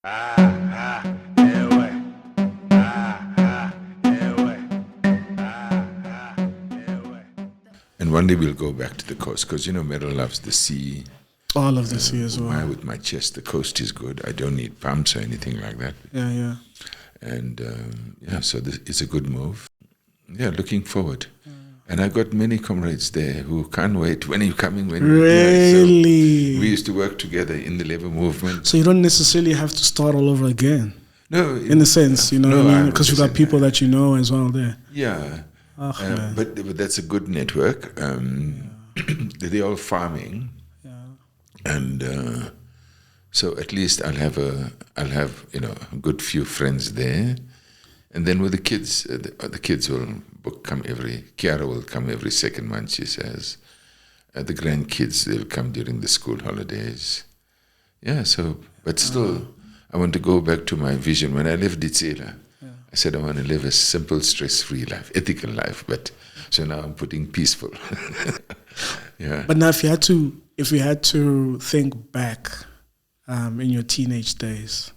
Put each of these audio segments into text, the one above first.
And one day we'll go back to the coast because, Meryl loves the sea. Oh, I love the sea as well. With my chest, the coast is good. I don't need pumps or anything like that. Yeah. And so it's a good move. Yeah, looking forward. And I got many comrades there who can't wait. When are you coming? Really? So we used to work together in the labor movement. So you don't necessarily have to start all over again. No. In a sense, what I mean? Because you've got people that you know as well there. Yeah. But that's a good network. They're all farming. Yeah. And so at least I'll have a good few friends there. And then with the kids, the kids will Kiara will come every second month, she says. The grandkids, they'll come during the school holidays. Yeah, but still, I want to go back to my vision. When I left Ditsela, I said I want to live a simple, stress-free life, ethical life. So now I'm putting peaceful. Yeah. But now if you had to think back in your teenage days,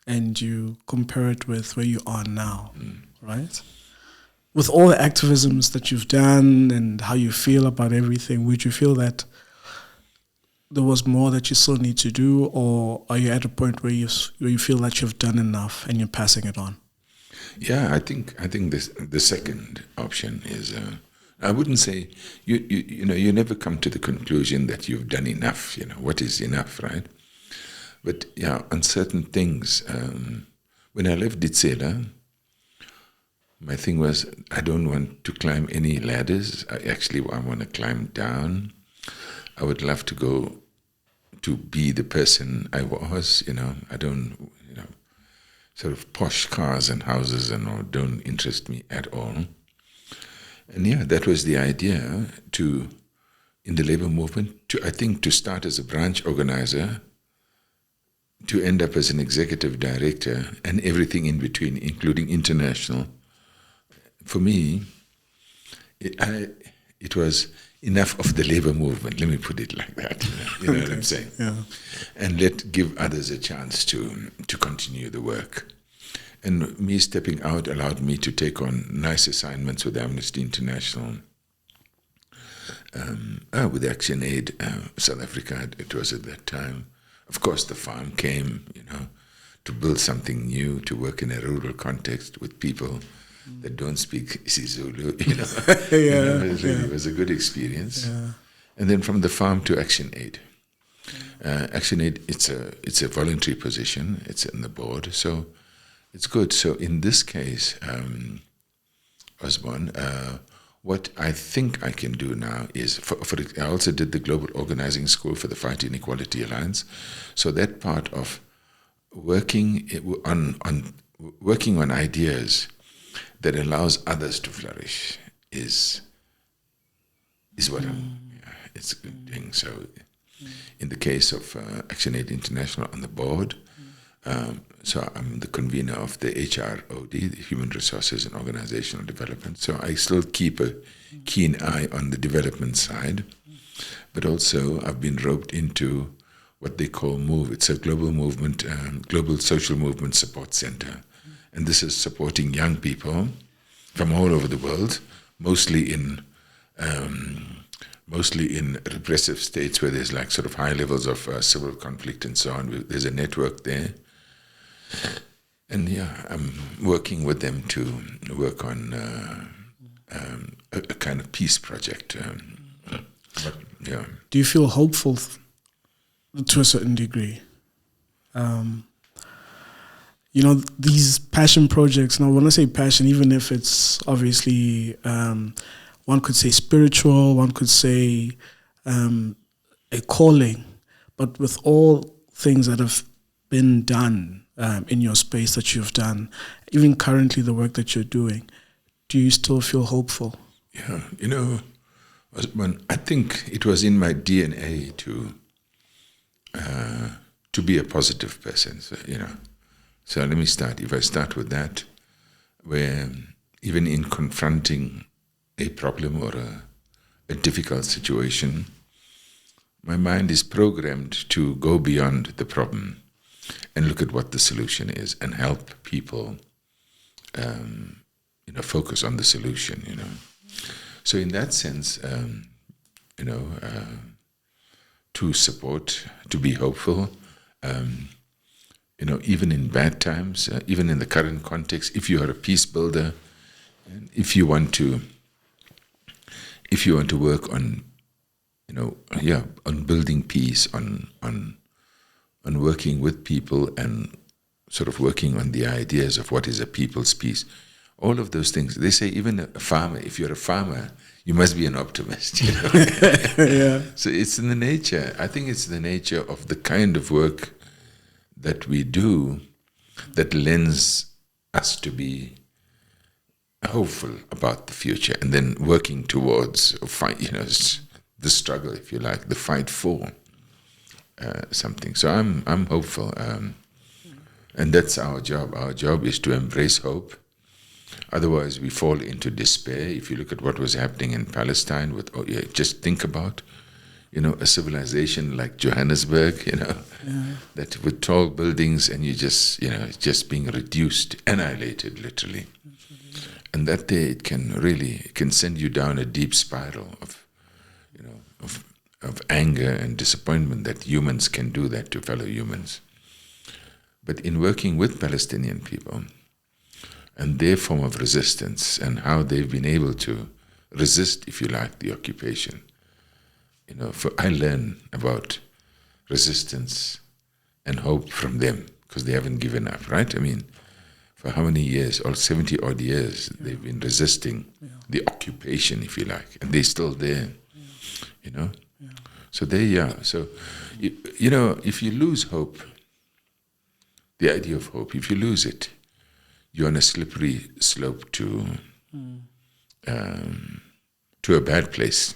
and you compare it with where you are now, right? With all the activisms that you've done and how you feel about everything, would you feel that there was more that you still need to do, or are you at a point where you feel that you've done enough and you're passing it on? Yeah, I think the second option is. I wouldn't say you never come to the conclusion that you've done enough. What is enough, right? But yeah, on certain things, when I left Ditsela, my thing was I don't want to climb any ladders. I want to climb down. I would love to go to be the person I was. I don't, sort of posh cars and houses and all don't interest me at all. And yeah, that was the idea in the labor movement, to start as a branch organizer, to end up as an executive director and everything in between, including international. For me, it was enough of the labor movement. Let me put it like that. You know what I'm saying? Yeah. And give others a chance to continue the work. And me stepping out allowed me to take on nice assignments with Amnesty International, with Action Aid South Africa. It was at that time. Of course, the farm came, to build something new, to work in a rural context with people that don't speak isiZulu. It was a good experience. Yeah. And then from the farm to Action Aid. Action Aid, it's a voluntary position. It's in the board, so it's good. So in this case, Osborne, what I think I can do now is, I also did the Global Organizing School for the Fight Inequality Alliance. So that part of working on ideas that allows others to flourish is what it's a good thing. So in the case of Action Aid International on the board, so I'm the convener of the HROD, the Human Resources and Organizational Development. So I still keep a keen eye on the development side, but also I've been roped into what they call MOVE. It's a global movement, global social movement support center. And this is supporting young people from all over the world, mostly in repressive states where there's like sort of high levels of civil conflict and so on. There's a network there. And yeah, I'm working with them to work on a kind of peace project. But, yeah. Do you feel hopeful to a certain degree? These passion projects, now when I say passion, even if it's obviously, one could say spiritual, one could say a calling, but with all things that have been done in your space that you've done, even currently the work that you're doing, do you still feel hopeful? Yeah, I think it was in my DNA to be a positive person, So let me start. If I start with that, where even in confronting a problem or a difficult situation, my mind is programmed to go beyond the problem and look at what the solution is and help people, focus on the solution, So in that sense, to support, to be hopeful, even in bad times, even in the current context, if you are a peace builder, and if you want to work on, on building peace, on working with people and sort of working on the ideas of what is a people's peace, all of those things. They say even a farmer, if you're a farmer, you must be an optimist, Yeah. So it's in the nature, I think it's the nature of the kind of work that we do that lends us to be hopeful about the future and then working towards, the struggle, if you like, the fight for something. So I'm hopeful, and that's our job. Our job is to embrace hope. Otherwise, we fall into despair. If you look at what was happening in Palestine, just think about, a civilization like Johannesburg, that with tall buildings and you just, just being reduced, annihilated, literally. And that day it can send you down a deep spiral of anger and disappointment that humans can do that to fellow humans. But in working with Palestinian people and their form of resistance and how they've been able to resist, if you like, the occupation, I learn about resistance and hope from them because they haven't given up, right? I mean, for how many years, or 70 odd years, they've been resisting the occupation, if you like, and they're still there, So So, if you lose hope, the idea of hope, if you lose it, you're on a slippery slope to a bad place.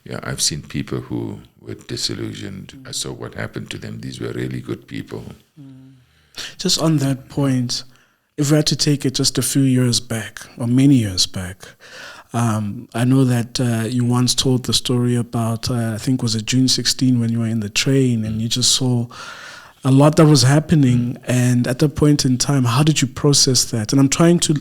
Yeah, I've seen people who were disillusioned. I saw what happened to them. These were really good people. Just on that point, if we had to take it just a few years back, or many years back, I know that you once told the story about, I think was it June 16 when you were in the train and you just saw a lot that was happening. And at that point in time, how did you process that? And I'm trying to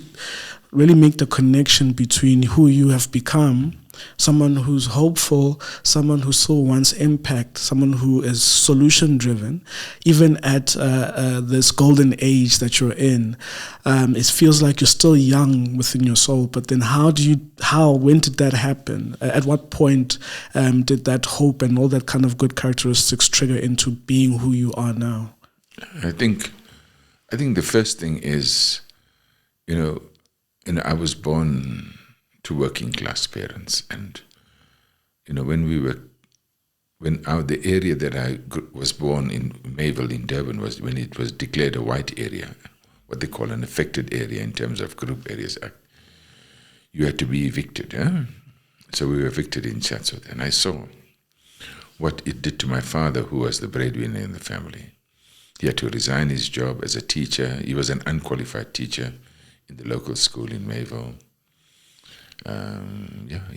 really make the connection between who you have become, someone who's hopeful, someone who saw one's impact, someone who is solution-driven, even at this golden age that you're in. It feels like you're still young within your soul, but then when did that happen? At what point did that hope and all that kind of good characteristics trigger into being who you are now? I think the first thing is, I was born to working class parents, and the area that I was born in, Mayville in Durban, was when it was declared a white area, what they call an affected area in terms of Group Areas Act. You had to be evicted. So we were evicted in Chatsworth, and I saw what it did to my father, who was the breadwinner in the family. He had to resign his job as a teacher. He was an unqualified teacher in the local school in Mayville.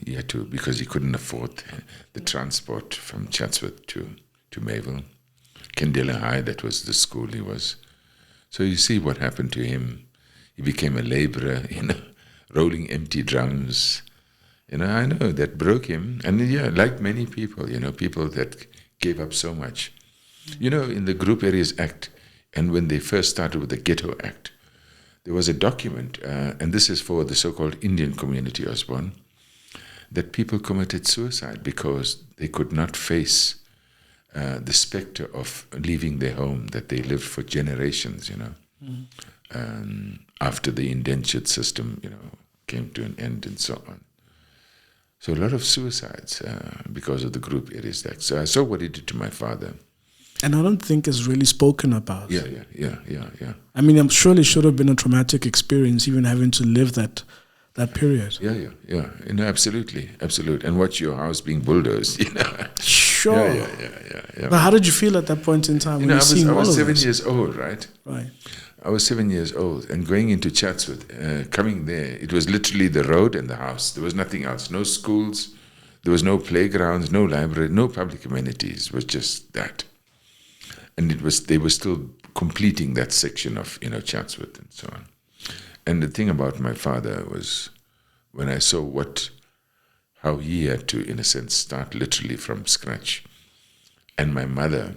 He had to, because he couldn't afford the transport from Chatsworth to Mayville. Kendela High, that was the school he was. So you see what happened to him. He became a laborer, rolling empty drums. I know that broke him. And like many people, people that gave up so much. In the Group Areas Act, and when they first started with the Ghetto Act, there was a document, and this is for the so-called Indian community, Osborne, that people committed suicide because they could not face the specter of leaving their home that they lived for generations, after the indentured system, came to an end and so on. So a lot of suicides because of the Group Areas Act. So I saw what it did to my father. And I don't think it's really spoken about. Yeah. I mean, I'm sure it should have been a traumatic experience, even having to live that period. Yeah. Absolutely. And watch your house being bulldozed. Sure. Yeah. But how did you feel at that point in time when I seeing all of was 7 this? years old, right? Right. I was 7 years old, and going into Chatsworth, coming there, it was literally the road and the house. There was nothing else. No schools. There was no playgrounds, no library, no public amenities. It was just that. and they were still completing that section of Chatsworth and so on. And the thing about my father was, when I saw how he had to, in a sense, start literally from scratch, and my mother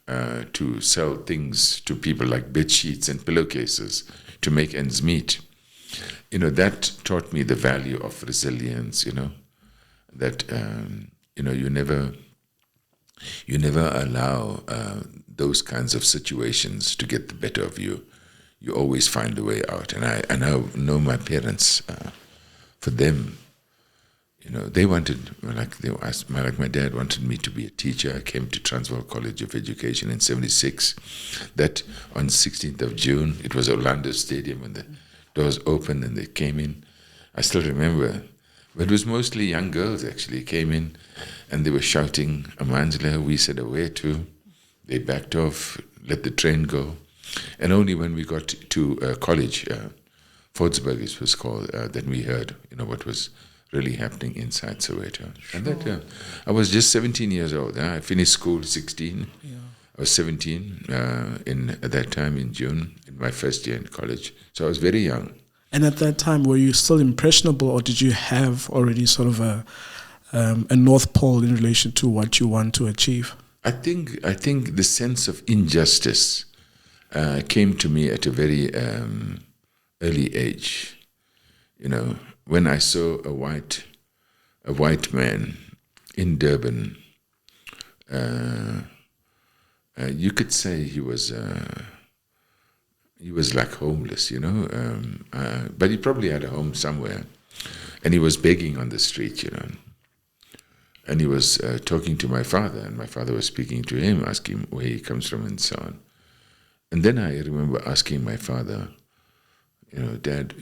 to sell things to people like bed sheets and pillowcases to make ends meet, that taught me the value of resilience. That you never allow those kinds of situations to get the better of you. You always find a way out. And I know my parents, for them, they wanted, like my dad wanted me to be a teacher. I came to Transvaal College of Education in 1976. That on 16th of June, it was Orlando Stadium when the doors opened and they came in. I still remember, but it was mostly young girls actually came in, and they were shouting, "Amanjela," we said, "Away too." They backed off, let the train go. And only when we got to college, Fordsburg it was called, that we heard, what was really happening inside Soweto. Sure. And that I was just 17 years old. I finished school 16. Yeah. I was 17 at that time in June, in my first year in college. So I was very young. And at that time, were you still impressionable, or did you have already sort of a North Pole in relation to what you want to achieve? I think the sense of injustice came to me at a very early age. When I saw a white man in Durban, you could say he was like homeless, but he probably had a home somewhere, and he was begging on the street, and he was talking to my father, and my father was speaking to him, asking him where he comes from and so on. And then I remember asking my father, "Dad,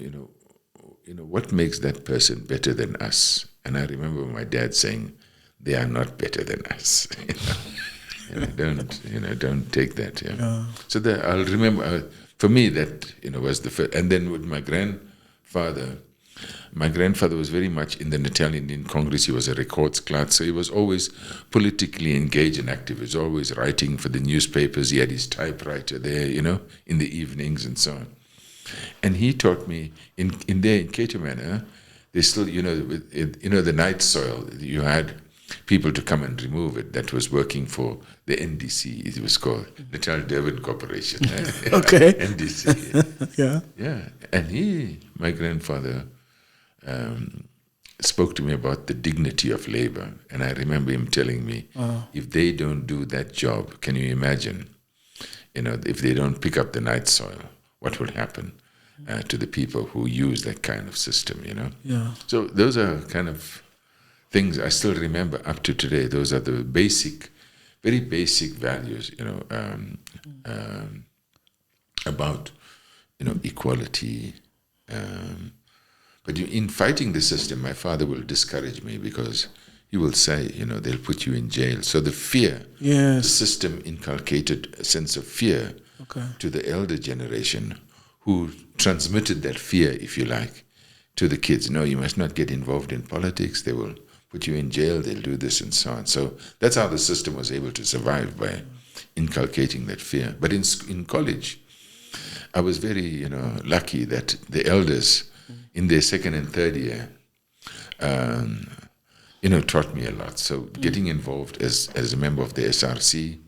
what makes that person better than us?" And I remember my dad saying, "They are not better than us." Don't take that. Yeah. So I'll remember. For me, that was the first. And then with my grandfather was very much in the Natal Indian Congress. He was a records clerk, so he was always politically engaged and active. He was always writing for the newspapers. He had his typewriter there, in the evenings and so on. And he taught me in Cato Manor, they still, the night soil, you had people to come and remove it. That was working for the NDC. It was called Natal Durban Corporation. Okay. NDC. Yeah. Yeah. And my grandfather, spoke to me about the dignity of labor. And I remember him telling me, if they don't do that job, can you imagine, if they don't pick up the night soil, what will happen to the people who use that kind of system, Yeah. So those are kind of things I still remember up to today. Those are the very basic values, about, equality. But in fighting the system, my father will discourage me because he will say, they'll put you in jail. So the fear, yes, the system inculcated a sense of fear to the elder generation, who transmitted that fear, if you like, to the kids. No, you must not get involved in politics. They will put you in jail. They'll do this and so on. So that's how the system was able to survive, by inculcating that fear. But in college, I was very, lucky that the elders in their second and third year, taught me a lot. So getting involved as a member of the SRC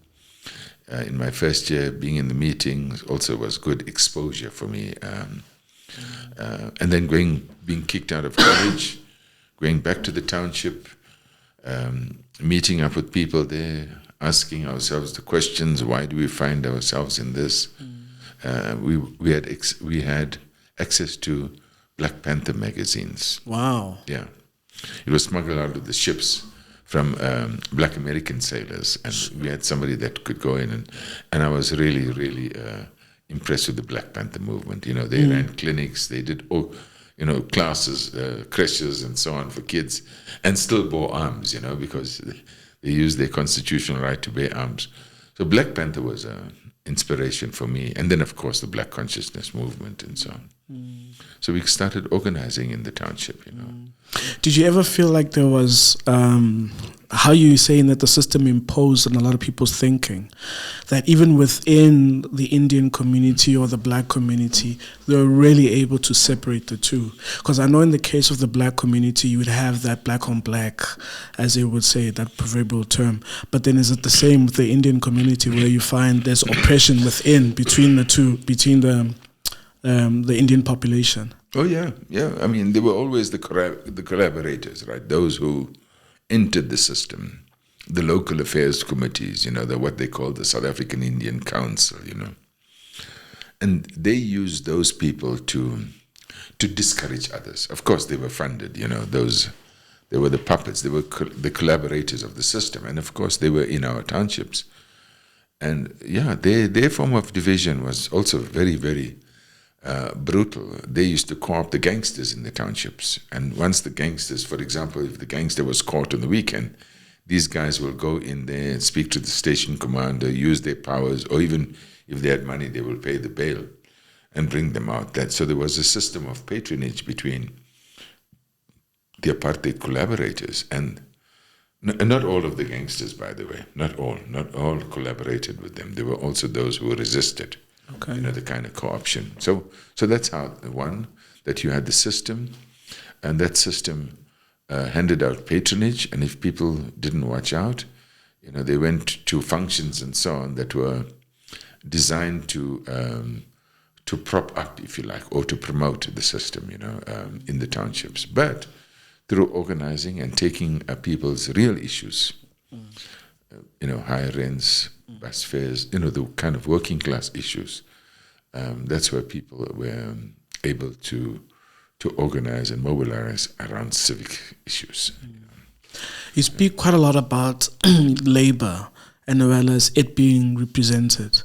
in my first year, being in the meetings also was good exposure for me. And then being kicked out of college, going back to the township, meeting up with people there, asking ourselves the questions: why do we find ourselves in this? We had access to Black Panther magazines. Wow. Yeah. It was smuggled out of the ships from Black American sailors, and we had somebody that could go in, and I was really, really impressed with the Black Panther movement. They ran clinics, they did classes, creches and so on for kids, and still bore arms, because they used their constitutional right to bear arms. So Black Panther was an inspiration for me, and then of course the Black consciousness movement and so on. So we started organizing in the township, Did you ever feel like there was, how you saying that the system imposed on a lot of people's thinking, that even within the Indian community or the black community, they were really able to separate the two? Because I know in the case of the black community, you would have that black on black, as they would say, that proverbial term. But then is it the same with the Indian community, where you find there's oppression between the two, between the Indian population? Oh yeah. I mean, they were always the collaborators, right? Those who entered the system, the local affairs committees, what they call the South African Indian Council, and they used those people to discourage others. Of course, they were funded, they were the puppets, they were the collaborators of the system, and of course, they were in our townships, and yeah, their form of division was also very, very brutal. They used to co-opt the gangsters in the townships. And once the gangsters, for example, if the gangster was caught on the weekend, these guys will go in there and speak to the station commander, use their powers, or even if they had money, they will pay the bail and bring them out. So there was a system of patronage between the apartheid collaborators and not all of the gangsters, by the way. Not all collaborated with them. There were also those who resisted. Okay. The kind of co-option. So that's how, one, that you had the system, and that system handed out patronage, and if people didn't watch out, they went to functions and so on that were designed to prop up, if you like, or to promote the system, in the townships. But through organizing and taking people's real issues, higher rents, bus fares, the kind of working class issues. That's where people were able to organize and mobilize around civic issues. You speak quite a lot about labor and as well as it being represented.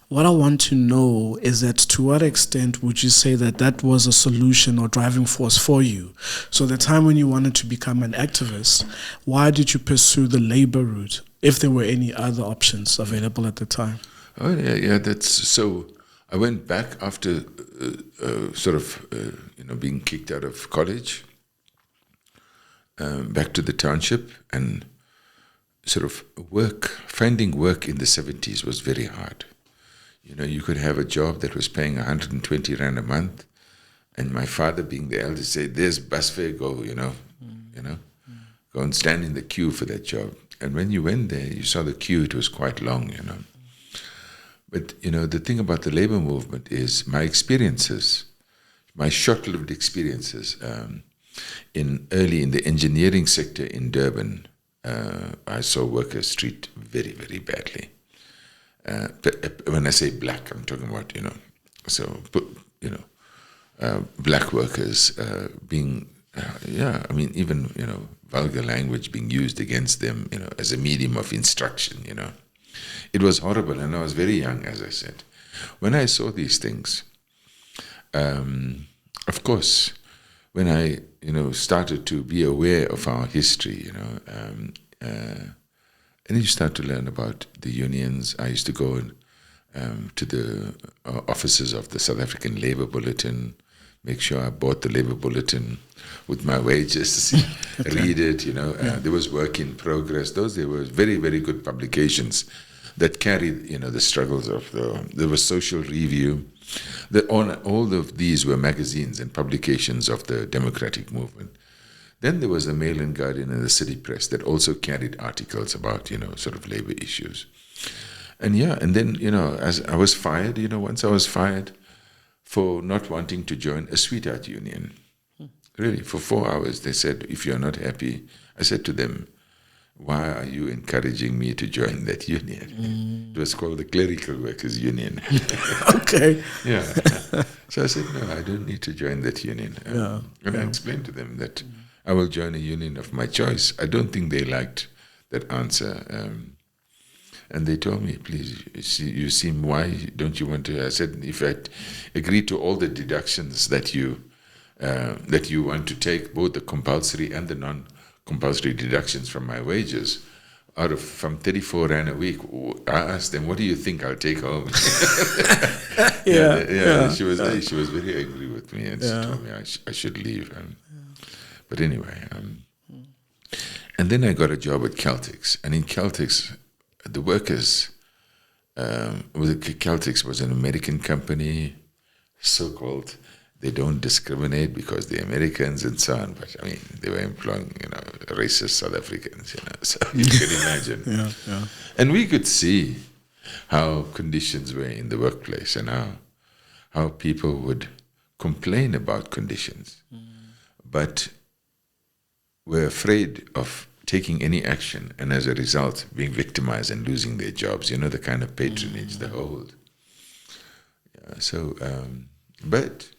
What I want to know is that to what extent would you say that was a solution or driving force for you? So the time when you wanted to become an activist, why did you pursue the labor route, if there were any other options available at the time? Oh, yeah, that's so. I went back after being kicked out of college, back to the township, and finding work in the 70s was very hard. You could have a job that was paying 120 Rand a month, and my father, being the eldest, said, "There's bus fare, go, go and stand in the queue for that job." And when you went there, you saw the queue, it was quite long, But, the thing about the labor movement is my experiences, my short-lived experiences early in the engineering sector in Durban, I saw workers treated very, very badly. When I say black, I'm talking about, black workers being, even, vulgar language being used against them, as a medium of instruction, It was horrible, and I was very young, as I said. When I saw these things, of course, when I, started to be aware of our history, and you start to learn about the unions. I used to go to the offices of the South African Labour Bulletin, make sure I bought the Labour Bulletin with my wages, read it, There was Work in Progress. They were very, very good publications that carried, the struggles of there was Social Review. All of these were magazines and publications of the democratic movement. Then there was the Mail and Guardian and the City Press that also carried articles about, labor issues. And then, as I was fired, once I was fired for not wanting to join a sweetheart union. Really, for 4 hours, they said, "If you're not happy," I said to them, "Why are you encouraging me to join that union?" It was called the Clerical Workers Union. Okay. Yeah. So I said, "No, I don't need to join that union." And I explained to them that I will join a union of my choice. I don't think they liked that answer. And they told me, "Please, you seem, why don't you want to?" I said, "If I agree to all the deductions that you want to take, both the compulsory and the non-compulsory deductions from my wages, from 34 rand a week, I asked them, "What do you think I'll take home?" Yeah. She was very angry with me, and she told me I should leave. But anyway, and then I got a job at Celtics, and in Celtics, the workers. Celtics was an American company, so-called. They don't discriminate because they're Americans and so on. But I mean, they were employing, racist South Africans. So you can imagine. And we could see how conditions were in the workplace and how people would complain about conditions, but were afraid of taking any action, and as a result, being victimized and losing their jobs. The kind of patronage they hold. But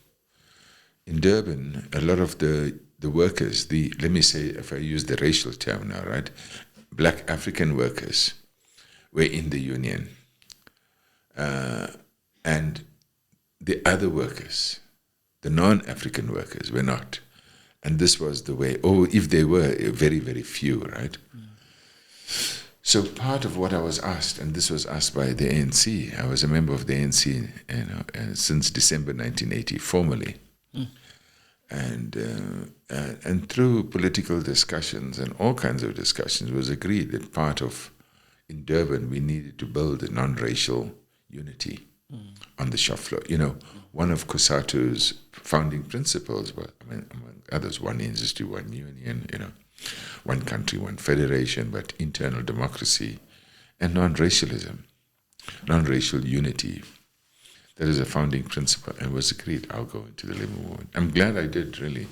in Durban, a lot of the workers, let me say, if I use the racial term now, right, black African workers were in the union, and the other workers, the non-African workers, were not. And this was the way, if they were, very, very few, right? So part of what I was asked, and this was asked by the ANC, I was a member of the ANC since December 1980, formally. And through political discussions and all kinds of discussions, it was agreed that in Durban, we needed to build a non-racial unity on the shop floor. One of COSATU's founding principles was, among others, one industry, one union, one country, one federation, but internal democracy and non-racialism, non-racial unity. That is a founding principle, and was agreed. I'll go into the labor movement. I'm glad I did, really,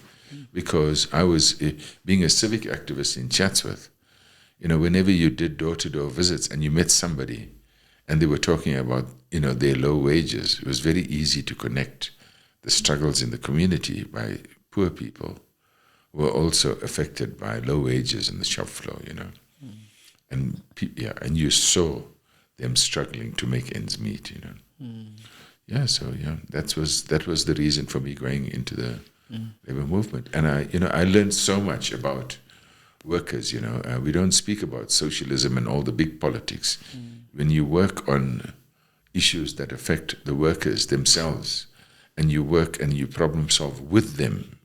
because I was, being a civic activist in Chatsworth, whenever you did door-to-door visits and you met somebody and they were talking about, their low wages, it was very easy to connect the struggles in the community by poor people who were also affected by low wages in the shop floor, And you saw them struggling to make ends meet, that was the reason for me going into the labor movement. And I learned so much about workers. We don't speak about socialism and all the big politics. When you work on issues that affect the workers themselves, and you work and you problem solve with them,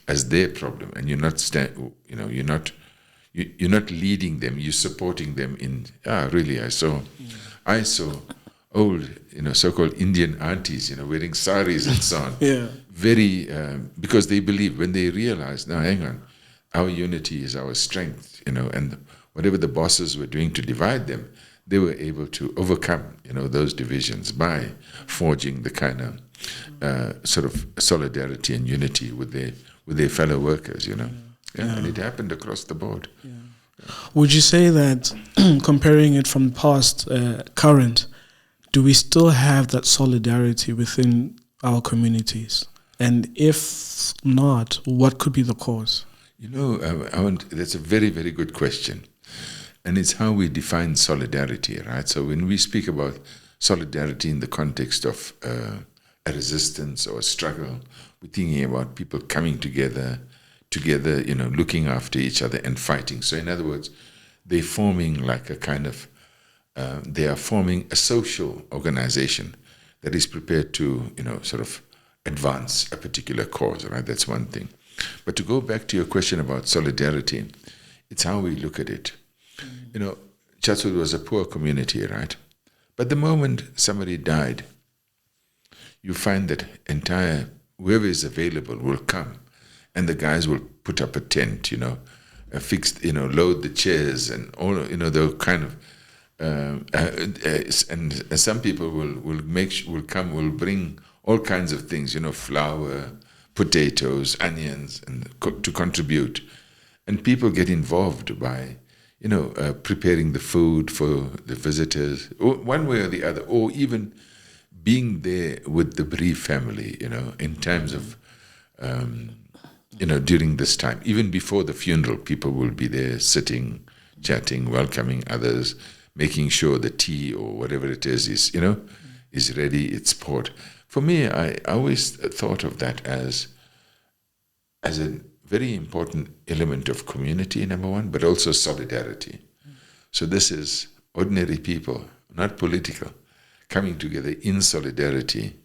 as their problem, and you're not leading them, you're supporting them in. Really, I saw old, so-called Indian aunties, wearing saris and so on. Very, because they believe, when they realize, now hang on, our unity is our strength, and whatever the bosses were doing to divide them, they were able to overcome, those divisions by forging the kind of sort of solidarity and unity with their fellow workers, and it happened across the board. Would you say that, comparing it from past, current, do we still have that solidarity within our communities? And if not, what could be the cause? That's a very, very good question. And it's how we define solidarity, right? So when we speak about solidarity in the context of a resistance or a struggle, we're thinking about people coming together, looking after each other and fighting. So in other words, they're forming like a kind of, they are forming a social organization that is prepared to, sort of advance a particular cause, right? That's one thing. But to go back to your question about solidarity, it's how we look at it. Chatsworth was a poor community, right? But the moment somebody died, you find that whoever is available will come, and the guys will put up a tent, fix, load the chairs and all, the kind of, and some people will bring all kinds of things, flour, potatoes, onions, and to contribute, and people get involved by, preparing the food for the visitors, one way or the other, or even being there with the bereaved family, in terms of, during this time, even before the funeral, people will be there sitting, chatting, welcoming others, making sure the tea or whatever it is is ready, it's poured. For me, I always thought of that as a very important element of community, number one, but also solidarity. So this is ordinary people, not political, coming together in solidarity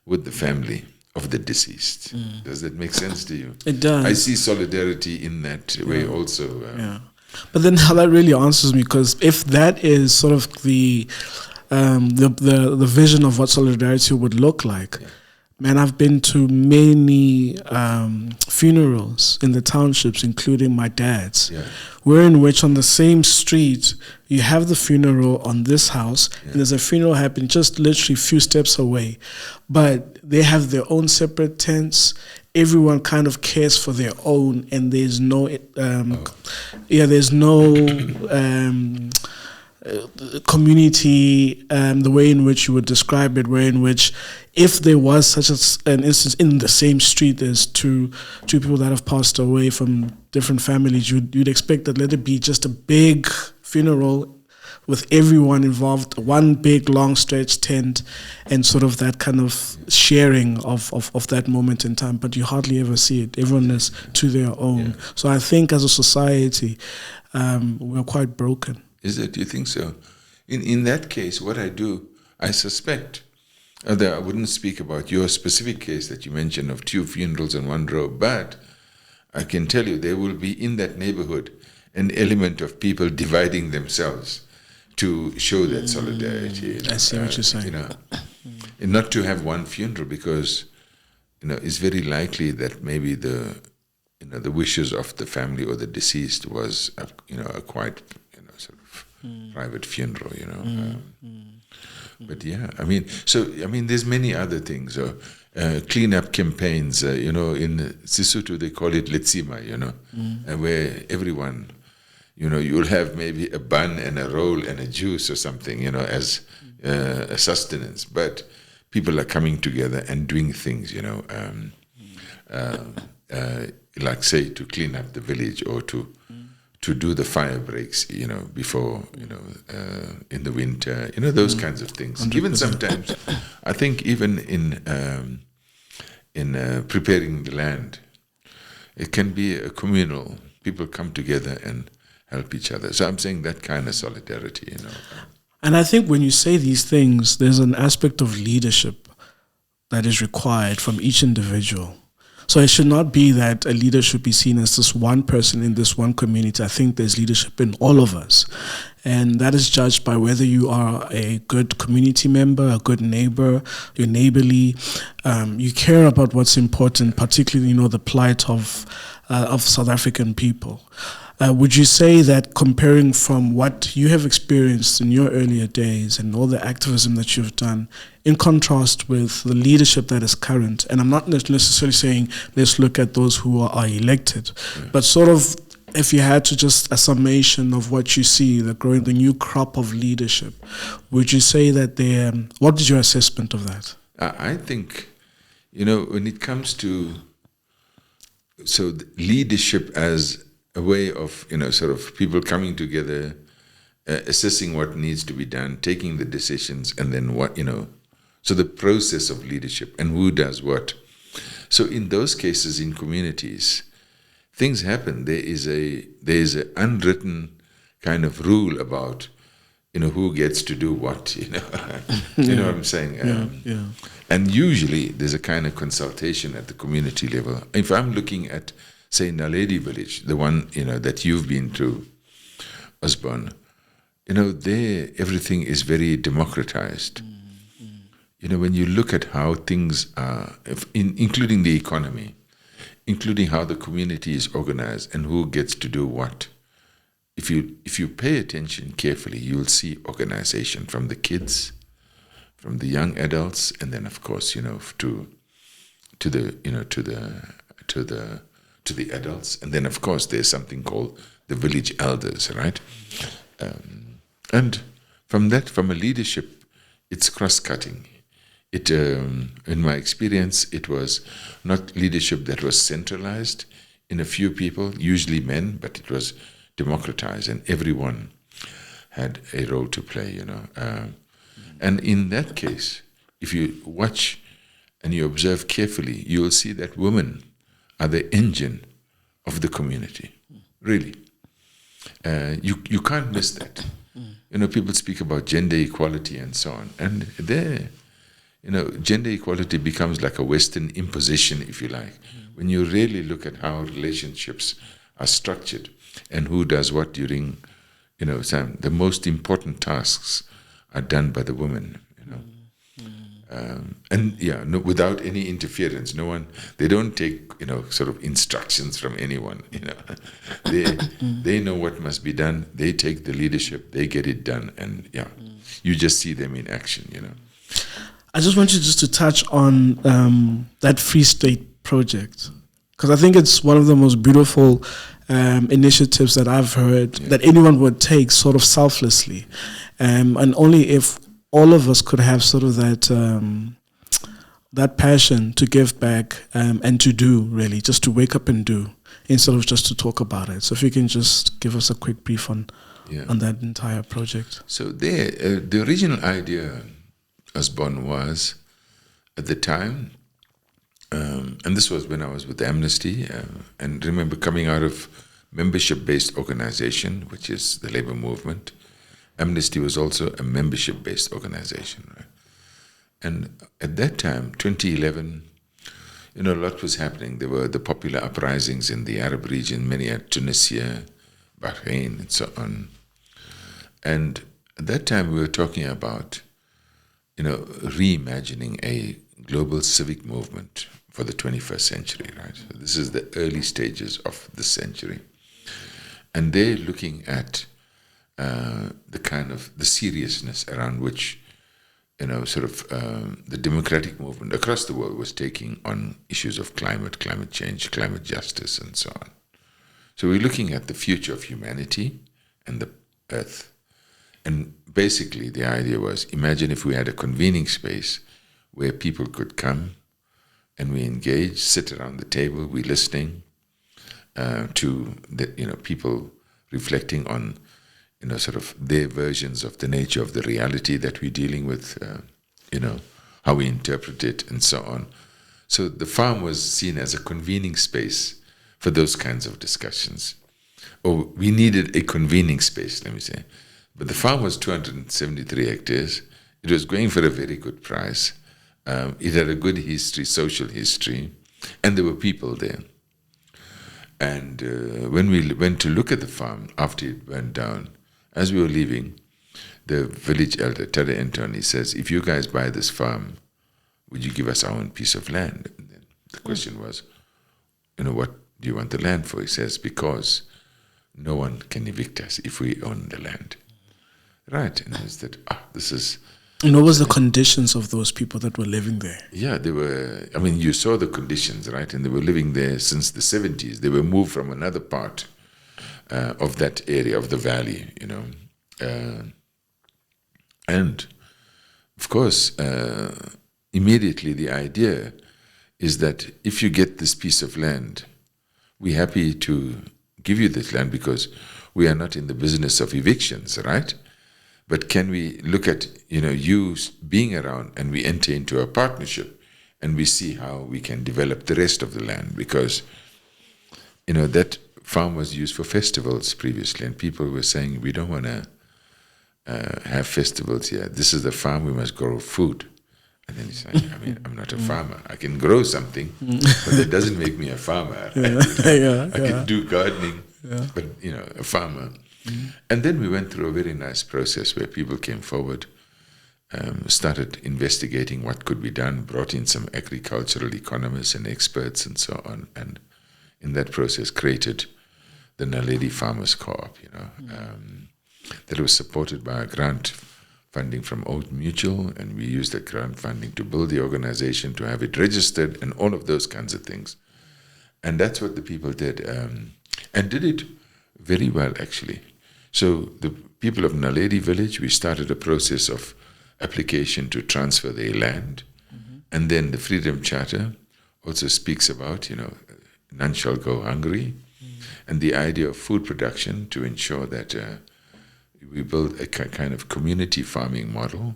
with the family of the deceased. Does that make sense to you? It does. I see solidarity in that way also. Yeah. But then how that really answers me, because if that is sort of the vision of what solidarity would look like, man, I've been to many funerals in the townships, including my dad's, wherein which on the same street you have the funeral on this house, and there's a funeral happening just literally a few steps away, but they have their own separate tents. Everyone kind of cares for their own, and there's no, there's no community, the way in which you would describe it, where in which if there was such an instance in the same street, there's two people that have passed away from different families, you'd expect that let it be just a big funeral with everyone involved, one big long stretch tent, and sort of that kind of sharing of that moment in time. But you hardly ever see it. Everyone is to their own. So I think as a society, we're quite broken. Is it? Do you think so? In that case, what I do, I suspect, although I wouldn't speak about your specific case that you mentioned of 2 funerals in one row, but I can tell you there will be in that neighborhood an element of people dividing themselves to show that solidarity. I see what you're saying. And not to have one funeral, because it's very likely that maybe the wishes of the family or the deceased was a quite sort of private funeral. But there's many other things. Cleanup campaigns. In Sesotho they call it letsima. Where everyone. You'll have maybe a bun and a roll and a juice or something, as a sustenance. But people are coming together and doing things, like say to clean up the village or to do the fire breaks, before, in the winter, those kinds of things. 100%. Even sometimes, I think even in preparing the land, it can be a communal. People come together and help each other. So I'm saying that kind of solidarity, And I think when you say these things, there's an aspect of leadership that is required from each individual. So it should not be that a leader should be seen as this one person in this one community. I think there's leadership in all of us. And that is judged by whether you are a good community member, a good neighbor, you're neighborly, you care about what's important, particularly, the plight of South African people. Would you say that comparing from what you have experienced in your earlier days and all the activism that you've done, in contrast with the leadership that is current, and I'm not necessarily saying let's look at those who are elected, but sort of if you had to just a summation of what you see, the new crop of leadership, would you say that what is your assessment of that? I think, when it comes to leadership as a way of, sort of people coming together, assessing what needs to be done, taking the decisions, and then what, so the process of leadership and who does what. So in those cases in communities, things happen. There is an unwritten kind of rule about, who gets to do what, You know what I'm saying? And usually there's a kind of consultation at the community level. If I'm looking at, say, Naledi village, the one, that you've been to, Osborne, there everything is very democratized. When you look at how things are, including the economy, including how the community is organized and who gets to do what, if you pay attention carefully, you'll see organization from the kids, from the young adults, and then of course, to the adults, and then of course there's something called the village elders, right? And from a leadership, it's cross-cutting. In my experience, it was not leadership that was centralized in a few people, usually men, but it was democratized, and everyone had a role to play, And in that case, if you watch and you observe carefully, you will see that women are the engine of the community, really. You can't miss that. You know, people speak about gender equality and so on, and there, you know, gender equality becomes like a Western imposition, if you like, when you really look at how relationships are structured and who does what during, you know, the most important tasks are done by the woman, you know. And yeah, no, without any interference, no one. They don't take, you know, sort of instructions from anyone. You know, they know what must be done. They take the leadership. They get it done, and yeah, you just see them in action. You know. I just want you just to touch on that Free State project, because I think it's one of the most beautiful initiatives that I've heard that anyone would take sort of selflessly, and only if all of us could have sort of that passion to give back and to do, really, just to wake up and do, instead of just to talk about it. So if you can just give us a quick brief on that entire project. So there, the original idea, Osborne, was at the time, and this was when I was with Amnesty, and remember coming out of membership-based organization, which is the labor movement. Amnesty was also a membership-based organization, right? And at that time, 2011, you know, a lot was happening. There were the popular uprisings in the Arab region, many at Tunisia, Bahrain, and so on. And at that time, we were talking about, you know, reimagining a global civic movement for the 21st century, right? So this is the early stages of the century. And they're looking at the kind of the seriousness around which, you know, sort of the democratic movement across the world was taking on issues of climate change, climate justice, and so on. So we're looking at the future of humanity and the earth. And basically the idea was, imagine if we had a convening space where people could come and we engage, sit around the table, we're listening to the, you know, people reflecting on, you know, sort of their versions of the nature of the reality that we're dealing with, you know, how we interpret it, and so on. So the farm was seen as a convening space for those kinds of discussions. Or we needed a convening space, let me say. But the farm was 273 hectares. It was going for a very good price. It had a good history, social history, and there were people there. And when we went to look at the farm after it went down, as we were leaving, the village elder, Tada Antoni, says, if you guys buy this farm, would you give us our own piece of land? And then the question was, you know, what do you want the land for? He says, because no one can evict us if we own the land. Right. And I said, this is... And what was the conditions of those people that were living there? Yeah, they were, I mean, you saw the conditions, right? And they were living there since the 70s. They were moved from another part of that area of the valley, you know. And, of course, immediately the idea is that if you get this piece of land, we're happy to give you this land because we are not in the business of evictions, right? But can we look at, you know, you being around and we enter into a partnership and we see how we can develop the rest of the land? Because, you know, that farm was used for festivals previously and people were saying, we don't want to have festivals here. This is the farm, we must grow food. And then he's saying, I mean, I'm not a farmer. I can grow something, but that doesn't make me a farmer. I can do gardening, but, you know, a farmer. And then we went through a very nice process where people came forward, started investigating what could be done, brought in some agricultural economists and experts and so on, and in that process created the Naledi Farmers Co-op, you know, that was supported by a grant funding from Old Mutual, and we used that grant funding to build the organization, to have it registered, and all of those kinds of things. And that's what the people did, and did it very well, actually. So the people of Naledi village, we started a process of application to transfer their land. And then the Freedom Charter also speaks about, you know, none shall go hungry, and the idea of food production to ensure that we build a kind of community farming model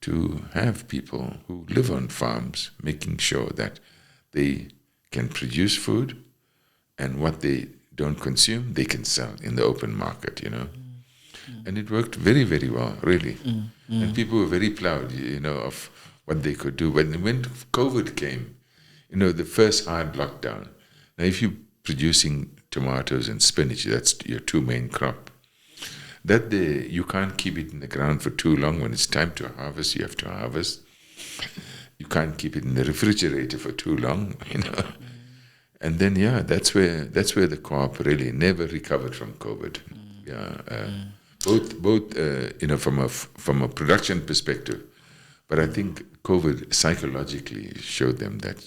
to have people who live on farms making sure that they can produce food, and what they don't consume, they can sell in the open market, And it worked very, very well, really. And people were very proud, of what they could do. When COVID came, the first hard lockdown. Now, if you're producing tomatoes and spinach, that's your two main crop. That day, you can't keep it in the ground for too long. When it's time to harvest, you have to harvest. You can't keep it in the refrigerator for too long, And then, that's where the co-op really never recovered from COVID. Both from a production perspective, but I think COVID psychologically showed them that,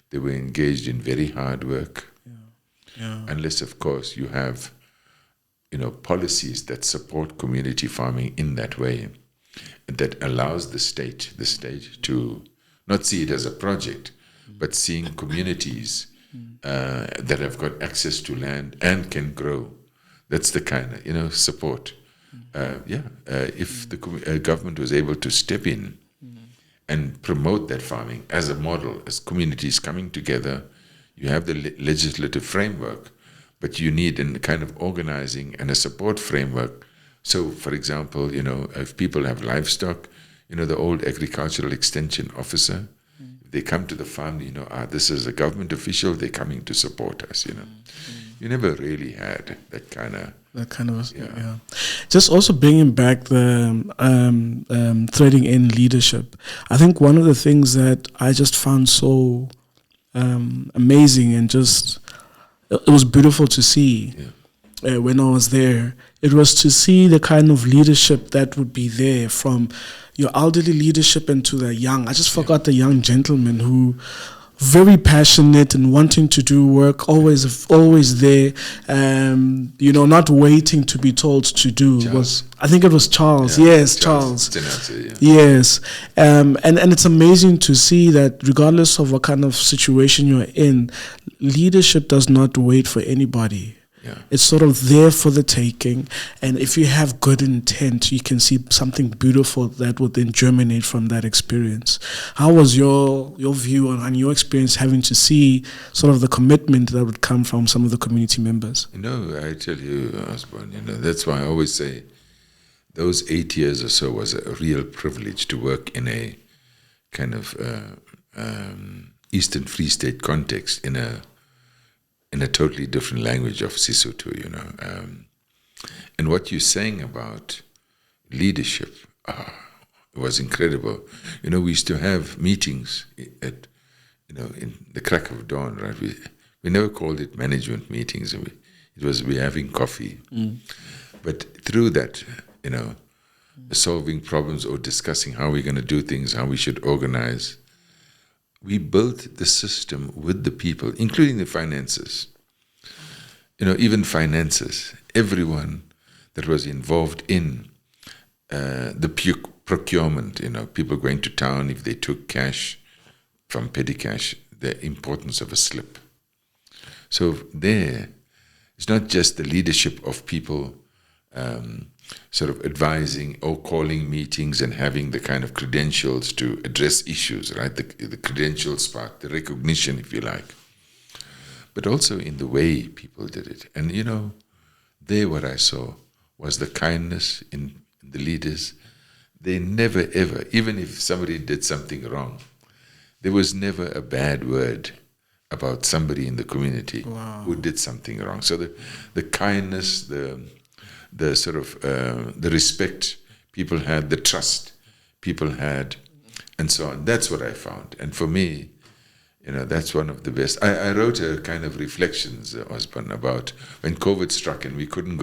they were engaged in very hard work. Unless, of course, you have, policies that support community farming in that way, that allows the state to not see it as a project, but seeing communities that have got access to land and can grow. That's the kind of, support. If the government was able to step in and promote that farming as a model, as communities coming together, you have the legislative framework, but you need a kind of organizing and a support framework. So, for example, if people have livestock, the old agricultural extension officer, if they come to the farm, this is a government official, they're coming to support us, You never really had that kind of... Just also bringing back the threading in leadership. I think one of the things that I just found so amazing and just... It was beautiful to see when I was there. It was to see the kind of leadership that would be there, from your elderly leadership and to the young. I just forgot the young gentleman who... very passionate and wanting to do work, always there, not waiting to be told to do. I think it was Charles. Yes, Charles. Yes, and it's amazing to see that regardless of what kind of situation you're in, leadership does not wait for anybody. It's sort of there for the taking, and if you have good intent, you can see something beautiful that would then germinate from that experience. How was your view on your experience having to see sort of the commitment that would come from some of the community members? I tell you, Osborne, that's why I always say those 8 years or so was a real privilege to work in a kind of Eastern Free State context in a totally different language of Sesotho, and what you're saying about leadership was incredible. We used to have meetings at, in the crack of dawn, right? We never called it management meetings. We're having coffee. But through that, solving problems or discussing how we're going to do things, how we should organize, we built the system with the people, including the finances. Even finances, everyone that was involved in the procurement, people going to town, if they took cash from petty cash, the importance of a slip. So there, it's not just the leadership of people sort of advising or calling meetings and having the kind of credentials to address issues, right? The credentials part, the recognition, if you like. But also in the way people did it. And, there what I saw was the kindness in the leaders. They never, ever, even if somebody did something wrong, there was never a bad word about somebody in the community who did something wrong. So the kindness, the sort of the respect people had, the trust people had, and so on. That's what I found. And for me, that's one of the best. I wrote a kind of reflections, Osborne, about when COVID struck and we couldn't,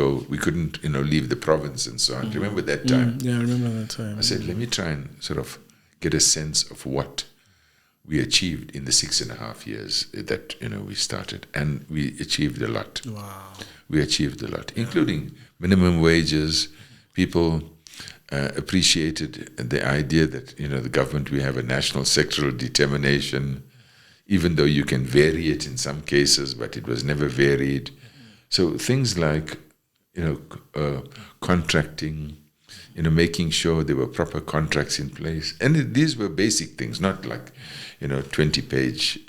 leave the province and so on. Remember that time? Yeah, I remember that time. I said, let me try and sort of get a sense of what we achieved in the 6.5 years that, we started. And we achieved a lot. Wow. We achieved a lot, including minimum wages. People appreciated the idea that, the government, we have a national sectoral determination, even though you can vary it in some cases, but it was never varied. So things like, contracting, making sure there were proper contracts in place. And these were basic things, not like, 20-page,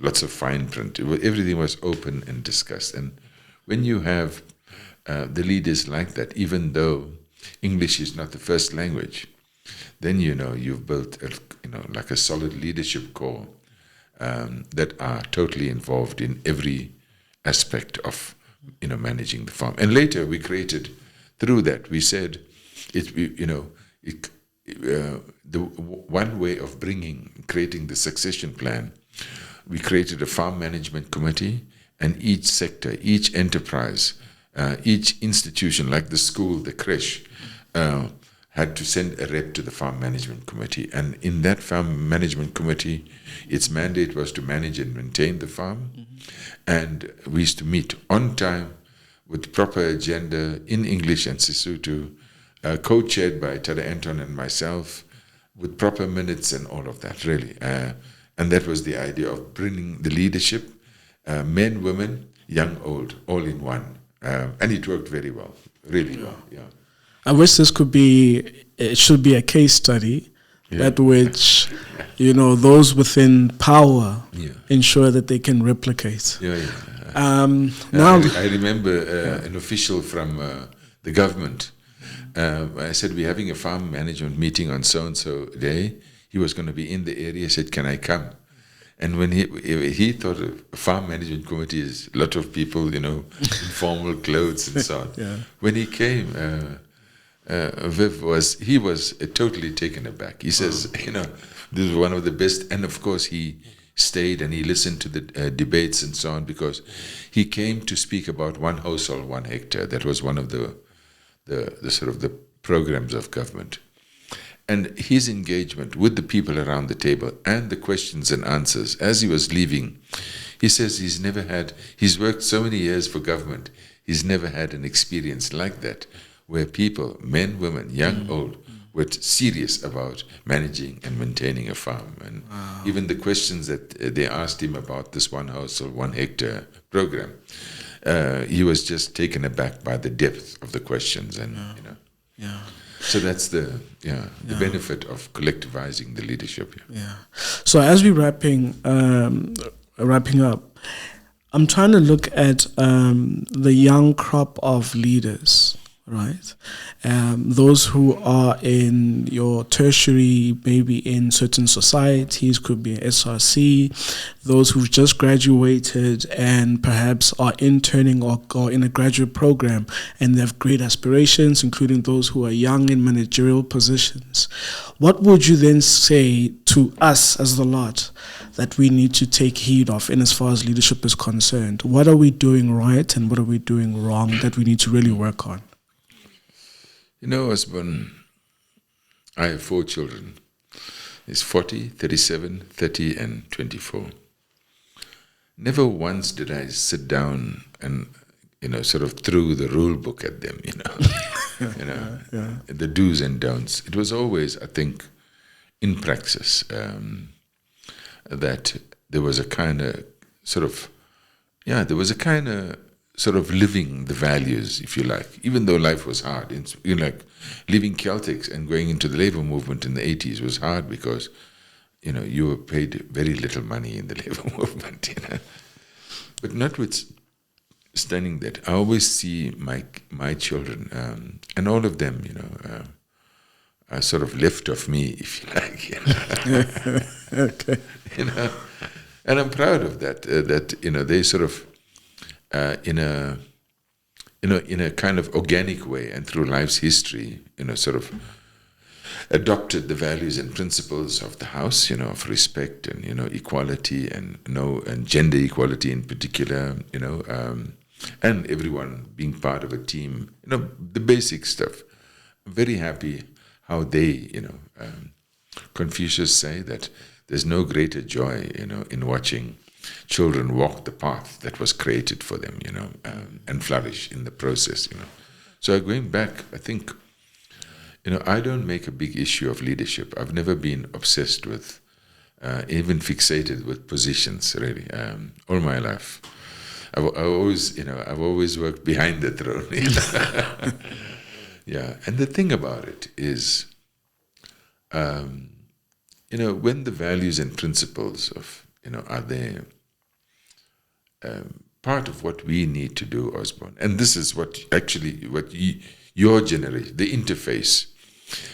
lots of fine print. Everything was open and discussed. And when you have the leaders like that, even though English is not the first language, then you've built like a solid leadership core that are totally involved in every aspect of managing the farm. And later we created, through that we said the one way of creating the succession plan, we created a farm management committee, and each sector, each enterprise, each institution, like the school, the creche, had to send a rep to the farm management committee. And in that farm management committee, its mandate was to manage and maintain the farm. And we used to meet on time with proper agenda in English and Sesotho, co-chaired by Tada Anton and myself, with proper minutes and all of that, really. And that was the idea of bringing the leadership, men, women, young, old, all in one. And it worked very well, really well, yeah. I wish it should be a case study at which, those within power ensure that they can replicate. Now, I remember an official from the government. I said, we're having a farm management meeting on so-and-so day. He was going to be in the area. He said, can I come? And when he thought a farm management committee is a lot of people, in formal clothes and so on. When he came, Viv was totally taken aback. He says, this is one of the best. And of course, he stayed and he listened to the debates and so on, because he came to speak about 1 household, 1 hectare. That was one of the sort of the programs of government. And his engagement with the people around the table and the questions and answers as he was leaving, he says he's worked so many years for government, he's never had an experience like that, where people, men, women, young, old, were serious about managing and maintaining a farm. And even the questions that they asked him about this 1 household, 1 hectare program, he was just taken aback by the depth of the questions. And so that's the benefit of collectivizing the leadership. So as we're wrapping up, I'm trying to look at the young crop of leaders, right? Those who are in your tertiary, maybe in certain societies, could be SRC, those who've just graduated and perhaps are interning or in a graduate program, and they have great aspirations, including those who are young in managerial positions. What would you then say to us as the lot that we need to take heed of in as far as leadership is concerned? What are we doing right and what are we doing wrong that we need to really work on? Osborne, I have 4 children. It's 40, 37, 30, and 24. Never once did I sit down and, sort of threw the rule book at them, the do's and don'ts. It was always, I think, in praxis, that there was a kind of sort of living the values, if you like, even though life was hard. Like leaving Celtics and going into the labor movement in the 80s was hard because, you were paid very little money in the labor movement, But notwithstanding that, I always see my children, and all of them, are sort of left of me, if you like. Okay. And I'm proud of that, they sort of, in a kind of organic way and through life's history, sort of adopted the values and principles of the house, of respect and, equality and gender equality in particular, and everyone being part of a team, the basic stuff. I'm very happy how they, Confucius say that there's no greater joy, in watching children walk the path that was created for them, and flourish in the process, So going back, I think, I don't make a big issue of leadership. I've never been obsessed with, even fixated with positions, really, all my life. I've always worked behind the throne. And the thing about it is, when the values and principles of, are there, part of what we need to do, Osborne, and this is your generation, the interface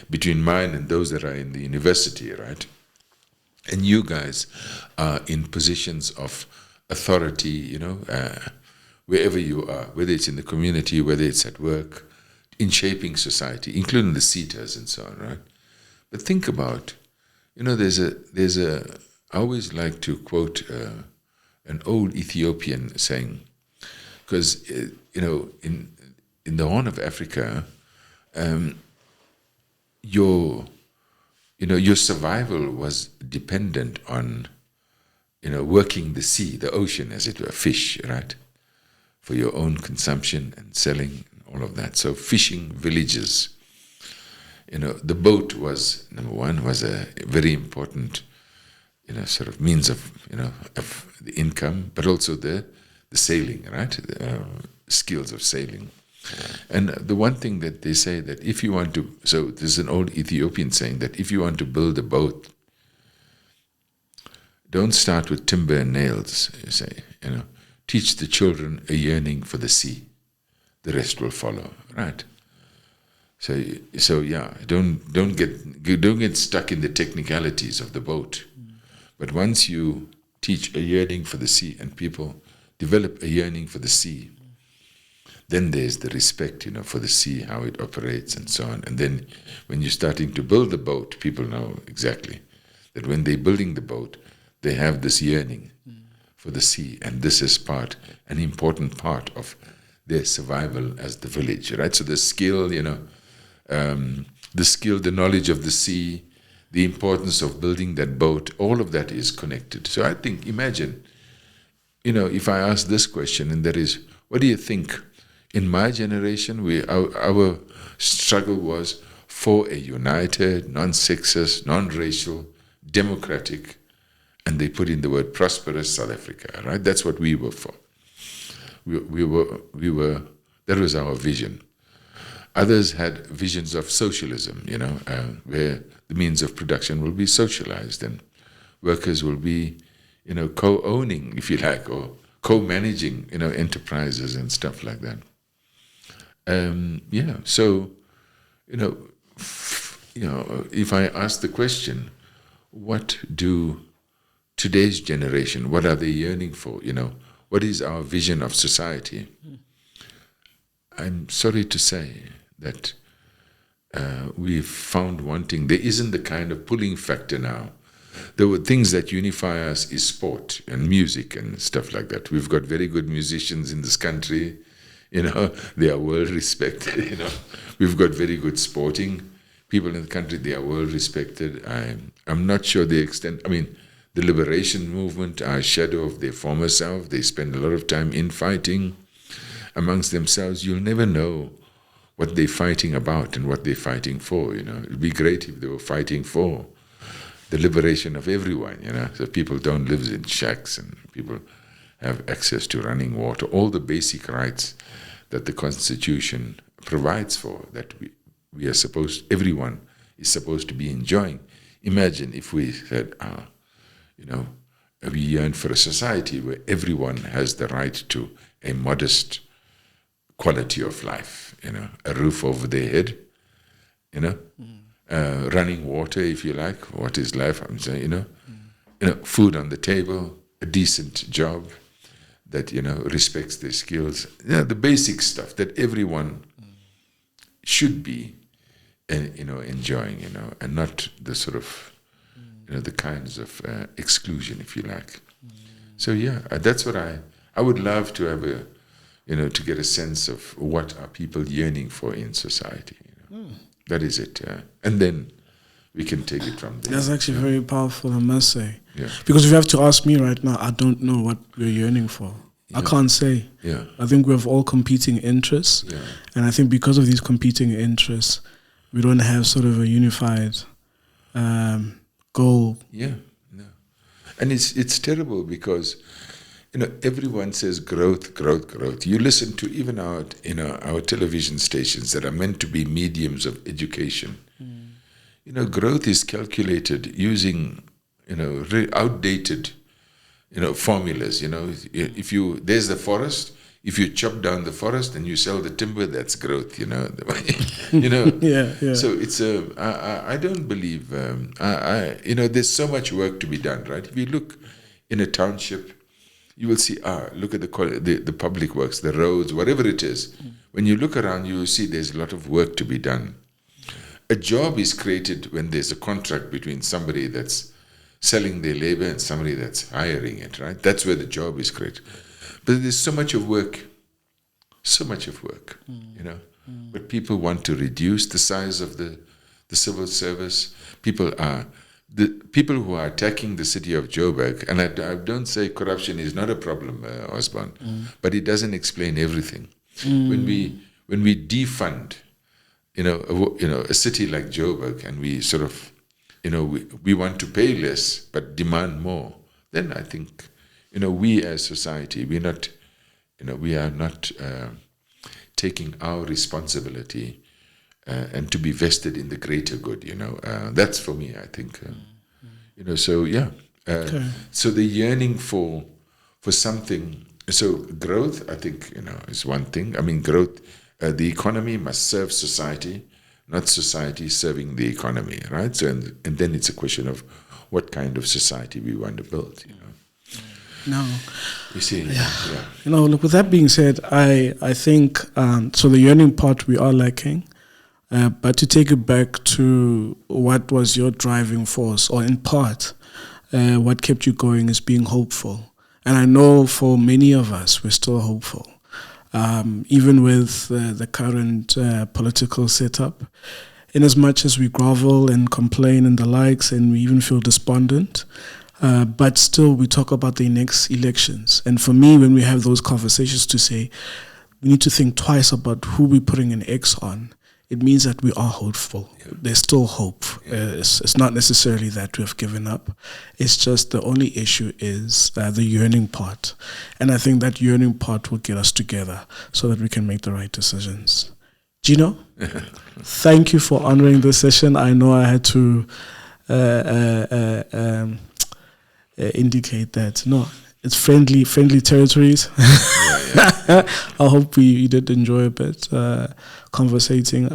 between mine and those that are in the university, right? And you guys are in positions of authority, wherever you are, whether it's in the community, whether it's at work, in shaping society, including the CETAs and so on, right? But think about, I always like to quote an old Ethiopian saying, because, in the Horn of Africa, your survival was dependent on, working the sea, the ocean, as it were, fish, right? For your own consumption and selling and all of that. So fishing villages, the boat was, number one, was a very important, sort of means of the income, but also the sailing, right? The skills of sailing. And the one thing that they say that if you want to, so there's an old Ethiopian saying that if you want to build a boat, don't start with timber and nails, you say, teach the children a yearning for the sea. The rest will follow, right? So yeah, don't get stuck in the technicalities of the boat. But once you teach a yearning for the sea and people develop a yearning for the sea, then there's the respect, for the sea, how it operates and so on. And then when you're starting to build the boat, people know exactly that when they're building the boat, they have this yearning for the sea. And this is an important part of their survival as the village, right? So the skill, the knowledge of the sea, the importance of building that boat, all of that is connected. So I think, imagine, if I ask this question, and that is, what do you think? In my generation, our struggle was for a united, non-sexist, non-racial, democratic, and they put in the word prosperous South Africa, right? That's what we were for. We were. That was our vision. Others had visions of socialism, where the means of production will be socialized and workers will be, co-owning, if you like, or co-managing, enterprises and stuff like that. So, if I ask the question, what do today's generation, what are they yearning for? What is our vision of society? I'm sorry to say that we've found wanting. There isn't the kind of pulling factor now. There were things that unify us is sport and music and stuff like that. We've got very good musicians in this country. They are well respected. We've got very good sporting people in the country. They are well respected. I'm not sure the extent. I mean, the liberation movement are a shadow of their former self. They spend a lot of time infighting amongst themselves. You'll never know what they're fighting about and what they're fighting for. It'd be great if they were fighting for the liberation of everyone. So people don't live in shacks and people have access to running water, all the basic rights that the Constitution provides for, that everyone is supposed to be enjoying. Imagine if we said, we yearn for a society where everyone has the right to a modest quality of life, a roof over their head, running water, if you like. What is life? I'm saying, food on the table, a decent job that, respects their skills. The basic stuff that everyone should be, enjoying, and not the sort of, the kinds of exclusion, if you like. So, that's what I would love to have to get a sense of what are people yearning for in society. That is it. And then we can take it from there. That's actually very powerful, I must say. Yeah. Because if you have to ask me right now, I don't know what we're yearning for. Yeah. I can't say. Yeah. I think we have all competing interests. Yeah. And I think because of these competing interests, we don't have sort of a unified goal. Yeah. No. And it's terrible because everyone says growth, growth, growth. You listen to even our television stations that are meant to be mediums of education. Growth is calculated using, outdated, formulas. If there's the forest. If you chop down the forest and you sell the timber, that's growth. Yeah. So it's I don't believe. There's so much work to be done, right? If you look in a township, you will see. Look at the public works, the roads, whatever it is. When you look around, you will see there's a lot of work to be done. A job is created when there's a contract between somebody that's selling their labor and somebody that's hiring it, right? That's where the job is created. But there's so much of work, But people want to reduce the size of the civil service. The people who are attacking the city of Joburg, and I don't say corruption is not a problem, Osborne, but it doesn't explain everything. When we defund, a city like Joburg, and we sort of, we want to pay less but demand more, then I think, we as society, we are not taking our responsibility and to be vested in the greater good. That's for me, I think. So yeah. Okay. So the yearning for something. So growth, I think, is one thing. I mean, growth. The economy must serve society, not society serving the economy, right? So and then it's a question of what kind of society we want to build. No. You see, yeah. Look, with that being said, I think, so the yearning part we are lacking, but to take it back to what was your driving force, or in part, what kept you going is being hopeful. And I know for many of us, we're still hopeful. Even with the current political setup, in as much as we grovel and complain and the likes, and we even feel despondent, but still, we talk about the next elections. And for me, when we have those conversations to say, we need to think twice about who we're putting an X on, it means that we are hopeful. Yeah. There's still hope. Yeah. It's not necessarily that we have given up. It's just the only issue is the yearning part. And I think that yearning part will get us together so that we can make the right decisions. Gino, thank you for honoring this session. I know I had to indicate that it's friendly territories. I hope you did enjoy a bit conversating.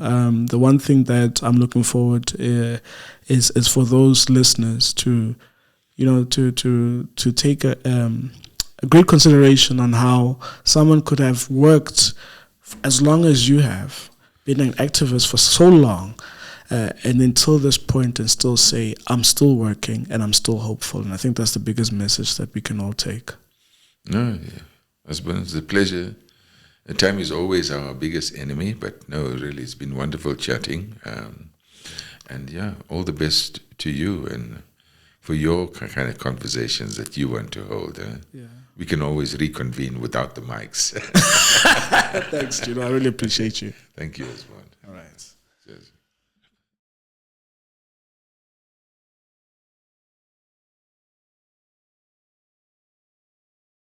The one thing that I'm looking forward is for those listeners to take a great consideration on how someone could have worked as long as you have, been an activist for so long, and until this point, and still say, I'm still working and I'm still hopeful. And I think that's the biggest message that we can all take. No, yeah. It's a pleasure. Time is always our biggest enemy, but no, really, it's been wonderful chatting. And yeah, all the best to you and for your kind of conversations that you want to hold. Yeah. We can always reconvene without the mics. Thanks, Gino. I really appreciate you. Thank you as well. All right.